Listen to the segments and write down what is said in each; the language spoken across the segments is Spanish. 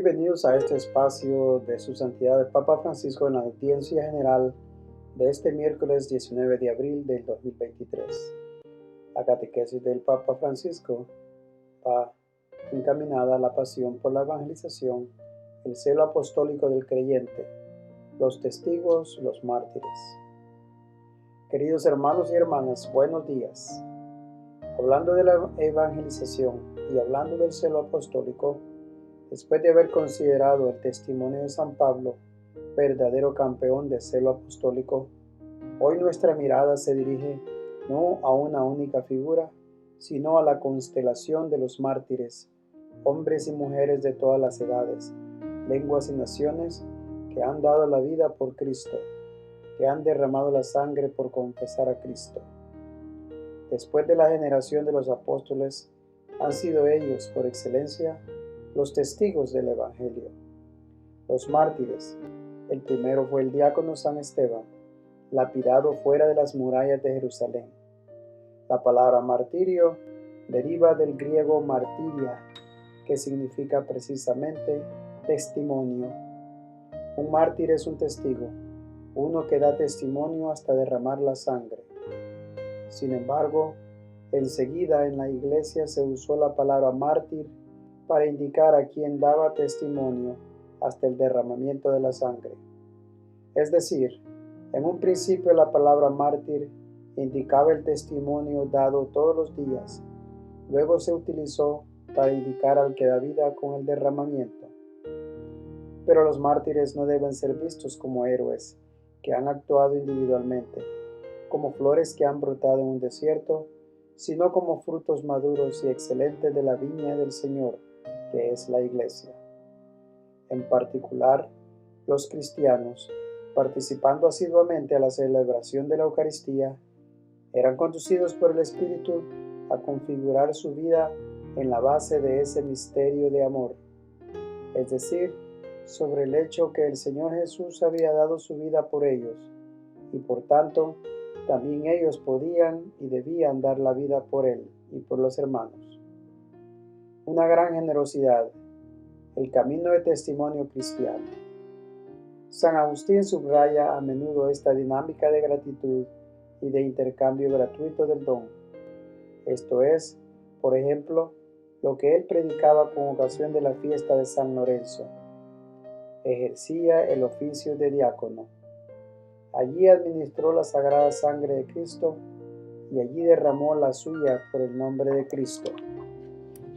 Bienvenidos a este espacio de Su Santidad el Papa Francisco en la audiencia general de este miércoles 19 de abril del 2023. La catequesis del Papa Francisco va encaminada a la pasión por la evangelización, el celo apostólico del creyente, los testigos, los mártires. Queridos hermanos y hermanas, buenos días. Hablando de la evangelización y hablando del celo apostólico, después de haber considerado el testimonio de San Pablo, verdadero campeón de celo apostólico, hoy nuestra mirada se dirige no a una única figura, sino a la constelación de los mártires, hombres y mujeres de todas las edades, lenguas y naciones que han dado la vida por Cristo, que han derramado la sangre por confesar a Cristo. Después de la generación de los apóstoles, han sido ellos, por excelencia, los testigos del Evangelio. Los mártires. El primero fue el diácono San Esteban, lapidado fuera de las murallas de Jerusalén. La palabra martirio deriva del griego martiria, que significa precisamente testimonio. Un mártir es un testigo, uno que da testimonio hasta derramar la sangre. Sin embargo, enseguida en la iglesia se usó la palabra mártir para indicar a quien daba testimonio hasta el derramamiento de la sangre. Es decir, en un principio la palabra mártir indicaba el testimonio dado todos los días. Luego se utilizó para indicar al que da vida con el derramamiento. Pero los mártires no deben ser vistos como héroes que han actuado individualmente, como flores que han brotado en un desierto, sino como frutos maduros y excelentes de la viña del Señor, que es la Iglesia. En particular, los cristianos, participando asiduamente a la celebración de la Eucaristía, eran conducidos por el Espíritu a configurar su vida en la base de ese misterio de amor, es decir, sobre el hecho que el Señor Jesús había dado su vida por ellos, y por tanto, también ellos podían y debían dar la vida por Él y por los hermanos. Una gran generosidad, el camino de testimonio cristiano. San Agustín subraya a menudo esta dinámica de gratitud y de intercambio gratuito del don. Esto es, por ejemplo, lo que él predicaba con ocasión de la fiesta de San Lorenzo. Ejercía el oficio de diácono. Allí administró la sagrada sangre de Cristo y allí derramó la suya por el nombre de Cristo.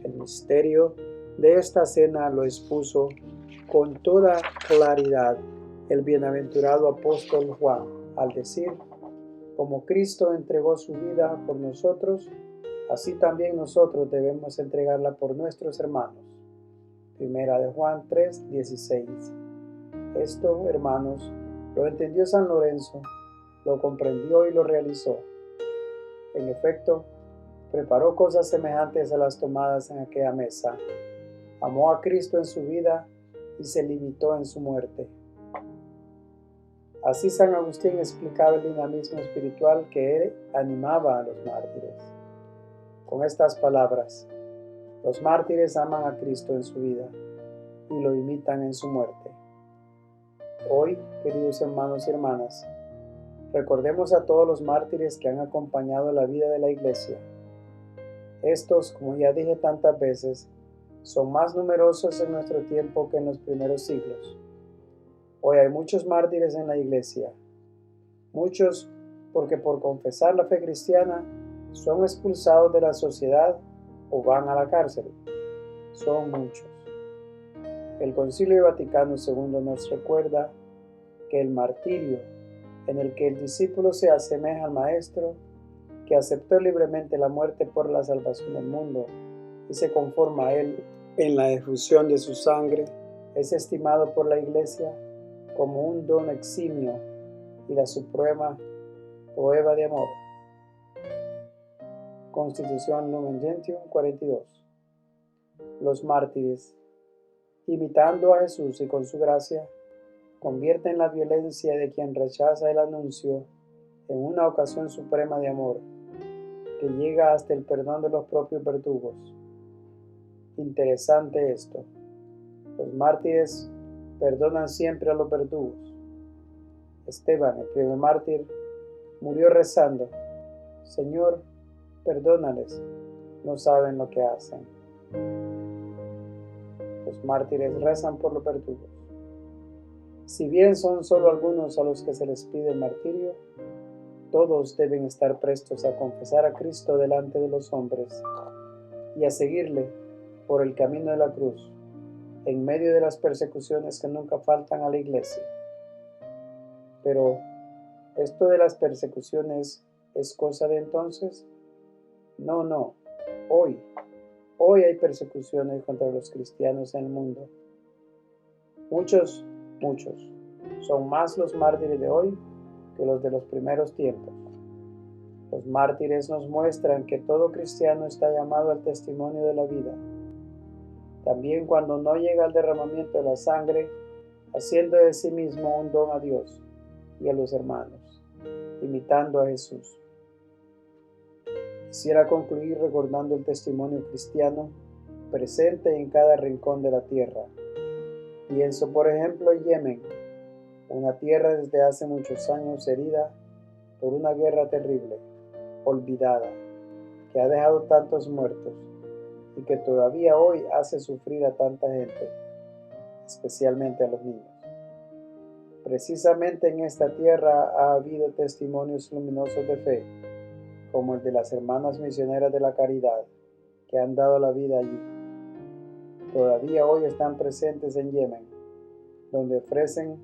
El misterio de esta cena lo expuso con toda claridad el bienaventurado apóstol Juan, al decir: como Cristo entregó su vida por nosotros, así también nosotros debemos entregarla por nuestros hermanos. Primera de Juan 3:16. Esto, hermanos, lo entendió San Lorenzo, lo comprendió y lo realizó. En efecto, preparó cosas semejantes a las tomadas en aquella mesa. Amó a Cristo en su vida y se limitó en su muerte. Así San Agustín explicaba el dinamismo espiritual que él animaba a los mártires. Con estas palabras, los mártires aman a Cristo en su vida y lo imitan en su muerte. Hoy, queridos hermanos y hermanas, recordemos a todos los mártires que han acompañado la vida de la Iglesia. Estos, como ya dije tantas veces, son más numerosos en nuestro tiempo que en los primeros siglos. Hoy hay muchos mártires en la Iglesia, muchos porque por confesar la fe cristiana son expulsados de la sociedad o van a la cárcel. Son muchos. El Concilio Vaticano II nos recuerda que el martirio, en el que el discípulo se asemeja al Maestro, que aceptó libremente la muerte por la salvación del mundo y se conforma a Él en la efusión de su sangre, es estimado por la Iglesia como un don eximio y la suprema prueba de amor. Constitución Lumen Gentium 42. Los mártires, imitando a Jesús y con su gracia, convierten la violencia de quien rechaza el anuncio en una ocasión suprema de amor, que llega hasta el perdón de los propios verdugos. Interesante esto. Los mártires perdonan siempre a los verdugos. Esteban, el primer mártir, murió rezando: Señor, perdónales, no saben lo que hacen. Los mártires rezan por los verdugos. Si bien son solo algunos a los que se les pide el martirio, todos deben estar prestos a confesar a Cristo delante de los hombres y a seguirle por el camino de la cruz, en medio de las persecuciones que nunca faltan a la iglesia. Pero, ¿esto de las persecuciones es cosa de entonces? No. Hoy hay persecuciones contra los cristianos en el mundo. Muchos, son más los mártires de hoy que los de los primeros tiempos. Los mártires nos muestran que todo cristiano está llamado al testimonio de la vida, también cuando no llega al derramamiento de la sangre, haciendo de sí mismo un don a Dios y a los hermanos, imitando a Jesús. Quisiera concluir recordando el testimonio cristiano presente en cada rincón de la tierra. Pienso, por ejemplo, en Yemen, una tierra desde hace muchos años herida por una guerra terrible, olvidada, que ha dejado tantos muertos y que todavía hoy hace sufrir a tanta gente, especialmente a los niños. Precisamente en esta tierra ha habido testimonios luminosos de fe, como el de las hermanas misioneras de la caridad, que han dado la vida allí. Todavía hoy están presentes en Yemen, donde ofrecen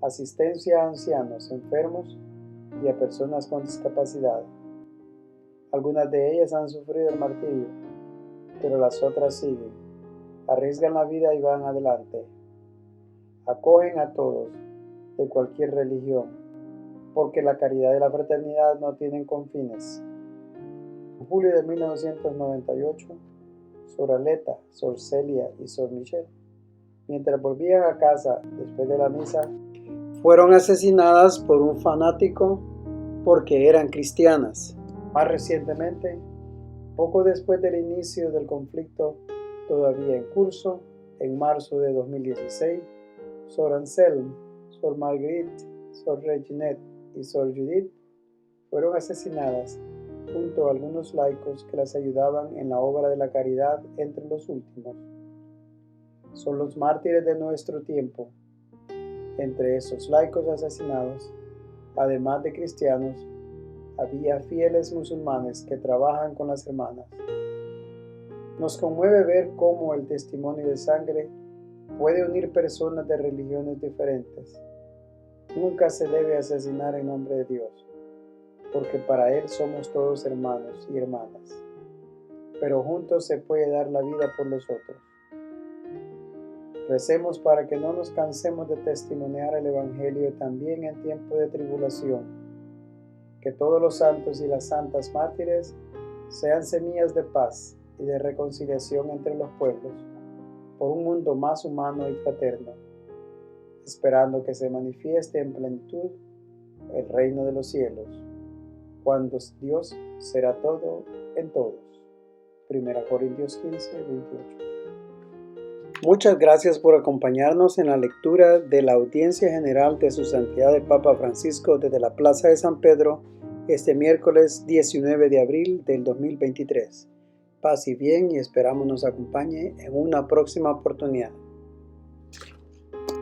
asistencia a ancianos, enfermos y a personas con discapacidad. Algunas de ellas han sufrido el martirio, pero las otras siguen, arriesgan la vida y van adelante. Acogen a todos, de cualquier religión, porque la caridad y la fraternidad no tienen confines. En julio de 1998, Sor Aleta, Sor Celia y Sor Michelle, mientras volvían a casa después de la misa, fueron asesinadas por un fanático porque eran cristianas. Más recientemente, poco después del inicio del conflicto todavía en curso, en marzo de 2016, Sor Anselme, Sor Marguerite, Sor Reginette y Sor Judith fueron asesinadas junto a algunos laicos que las ayudaban en la obra de la caridad entre los últimos. Son los mártires de nuestro tiempo. Entre esos laicos asesinados, además de cristianos, había fieles musulmanes que trabajan con las hermanas. Nos conmueve ver cómo el testimonio de sangre puede unir personas de religiones diferentes. Nunca se debe asesinar en nombre de Dios, porque para Él somos todos hermanos y hermanas, pero juntos se puede dar la vida por los otros. Recemos para que no nos cansemos de testimoniar el Evangelio también en tiempo de tribulación, que todos los santos y las santas mártires sean semillas de paz y de reconciliación entre los pueblos, por un mundo más humano y fraterno, esperando que se manifieste en plenitud el reino de los cielos, cuando Dios será todo en todos. 1 Corintios 15, 28. Muchas gracias por acompañarnos en la lectura de la audiencia general de Su Santidad el Papa Francisco desde la Plaza de San Pedro este miércoles 19 de abril del 2023. Paz y bien, y esperamos nos acompañe en una próxima oportunidad.